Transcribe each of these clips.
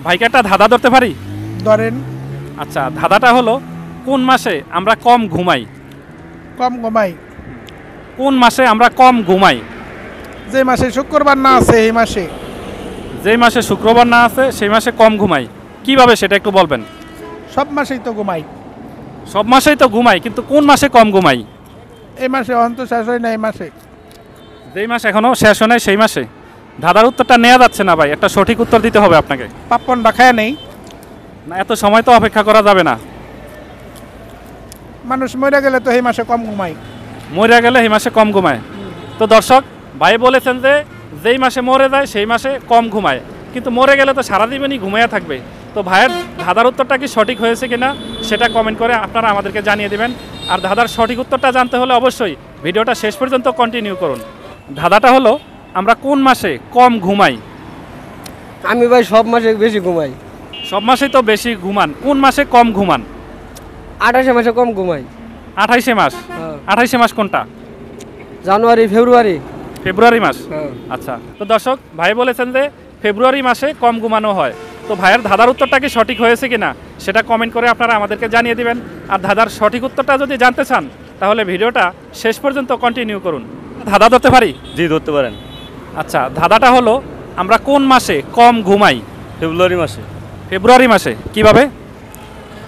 ভাইকে একটা ধাঁধা ধরতে পারি? ধরেন। আচ্ছা, ধাঁধাটা হলো কোন মাসে আমরা কম ঘুমাই? কম ঘুমাই? কোন মাসে আমরা কম ঘুমাই? যে মাসে শুক্রবার না আছে এই মাসে। যেই মাসে শুক্রবার না আছে সেই মাসে কম ঘুমাই। কিভাবে সেটা একটু বলবেন? সব মাসেই তো ঘুমাই। সব মাসেই তো ঘুমাই, কিন্তু কোন মাসে কম ঘুমাই? এই মাসে অন্ত শেষ হয় না এই মাসে। যেই মাস এখনো শেষ হয় নাই সেই মাসে। ধাঁধার উত্তরটা নেওয়া যাচ্ছে না ভাই, একটা সঠিক উত্তর দিতে হবে আপনাকে। পাপ্পন রাখায় নেই। না, এত সময় তো অপেক্ষা করা যাবে না। মানুষ মরে গেলে তো এই মাসে কম ঘুমাই। মরে গেলে এই মাসে কম ঘুমায়। তো দর্শক, ভাই বলেছেন যে যেই মাসে মরে যায় সেই মাসে কম ঘুমায়, কিন্তু মরে গেলে তো সারা জীবনই ঘুমাইয়া থাকবে। তো ভাইয়ের ধাঁধার উত্তরটা কি সঠিক হয়েছে কিনা সেটা কমেন্ট করে আপনারা আমাদেরকে জানিয়ে দেবেন। আর ধাঁধার সঠিক উত্তরটা জানতে হলে অবশ্যই ভিডিওটা শেষ পর্যন্ত কন্টিনিউ করুন। ধাঁধাটা হলো আমরা কোন মাসে কম ঘুমাই? আমি ভাই সব মাসে বেশি ঘুমাই। সব মাসেই তো বেশি ঘুমান, কোন মাসে কম ঘুমান? 28 মাসে কম ঘুমাই। 28 মাস? হ্যাঁ। 28 মাস কোনটা? জানুয়ারি ফেব্রুয়ারি। ফেব্রুয়ারি মাস। হ্যাঁ। আচ্ছা, তো দর্শক, ভাই বলেছেন যে ফেব্রুয়ারি মাসে কম ঘুমানো হয়। তো ভাইয়ের ধাঁধার উত্তরটা কি সঠিক হয়েছে কিনা সেটা কমেন্ট করে আপনারা আমাদেরকে জানিয়ে দিবেন। আর ধাঁধার সঠিক উত্তরটা যদি জানতে চান তাহলে ভিডিওটা শেষ পর্যন্ত কন্টিনিউ করুন। ধাঁধা ধরতে পারি? জি, ধরতে পারেন। আচ্ছা, ধাঁধাটা হলো আমরা কোন মাসে কম ঘুমাই? ফেব্রুয়ারি মাসে। ফেব্রুয়ারি মাসে। কিভাবে?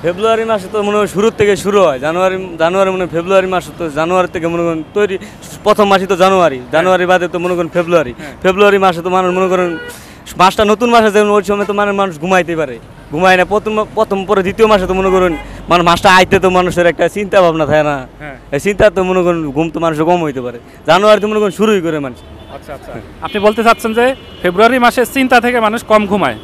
ফেব্রুয়ারি মাসে তো মনে হয় শুরুর থেকে শুরু হয়। জানুয়ারি মনে হয় ফেব্রুয়ারি মাস, তো জানুয়ারি থেকে মনে করেন তৈরি। প্রথম মাসই তো জানুয়ারি বাদে তো মনে করেন ফেব্রুয়ারি। ফেব্রুয়ারি মাসে তো মানুষ মনে করেন মাসটা নতুন মাসে যেমন ওই সময় তো মানুষ ঘুমাইতে পারে, ঘুমায় না। প্রথম পরে দ্বিতীয় মাসে তো মনে করেন মাসটা আইতে তো মানুষের একটা চিন্তা ভাবনা থাকে না, এই চিন্তা তো মনে করেন ঘুম তো মানুষের কম হইতে পারে। জানুয়ারি তো মনে করেন শুরুই করে মানুষ। আচ্ছা আচ্ছা, আপনি বলতে চাচ্ছেন যে ফেব্রুয়ারি মাসে চিন্তা থেকে মানুষ কম ঘুমায়।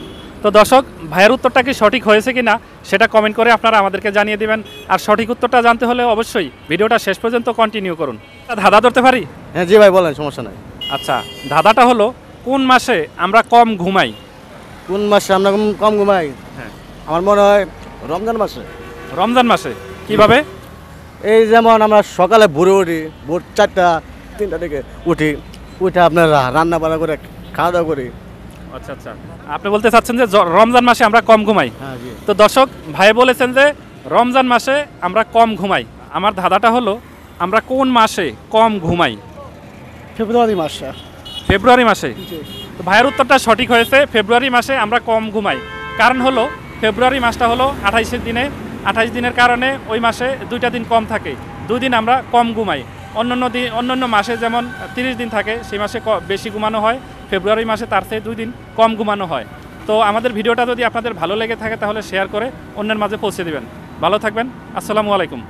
তো দর্শক, ভাইয়ের উত্তরটা কি সঠিক হয়েছে কিনা সেটা কমেন্ট করে আপনারা আমাদেরকে জানিয়ে দিবেন। আর সঠিক উত্তরটা জানতে হলে অবশ্যই ভিডিওটা শেষ পর্যন্ত কন্টিনিউ করুন। ধাঁধা ধরতে পারি? হ্যাঁ জি ভাই, বলেন, সমস্যা নাই। আচ্ছা, ধাঁধাটা হলো কোন মাসে আমরা কম ঘুমাই? কোন মাসে আমরা কম ঘুমাই? হ্যাঁ, আমার মনে হয় রমজান মাসে। রমজান মাসে। কিভাবে? এই যেমন আমরা সকালে ভোরে উঠি, ভোর 4টা 3টা থেকে উঠে আপনার রান্না বান্না করে খাওয়া দাওয়া করি। আচ্ছা আচ্ছা, আপনি বলতে চাচ্ছেন যে রমজান মাসে আমরা কম ঘুমাই। হ্যাঁ জি। তো দর্শক, ভাই বলেছেন যে রমজান মাসে আমরা কম ঘুমাই। আমার ধাঁধাটা হলো আমরা কোন মাসে কম ঘুমাই? ফেব্রুয়ারি মাসে। ফেব্রুয়ারি মাসে। তো ভাইয়ের উত্তরটা সঠিক হয়েছে, ফেব্রুয়ারি মাসে আমরা কম ঘুমাই। কারণ হলো ফেব্রুয়ারি মাসটা হলো 28 দিনের কারণে ওই মাসে 2টা দিন কম থাকে, 2 দিন আমরা কম ঘুমাই। অন্যান্য মাসে যেমন 30 দিন থাকে সেই মাসে বেশি ঘুমানো হয়, ফেব্রুয়ারি মাসে তার চেয়ে 2 দিন কম ঘুমানো হয়। তো আমাদের ভিডিওটা যদি আপনাদের ভালো লেগে থাকে তাহলে শেয়ার করে অন্যের মাঝে পৌঁছে দিবেন। ভালো থাকবেন। আসসালামু আলাইকুম।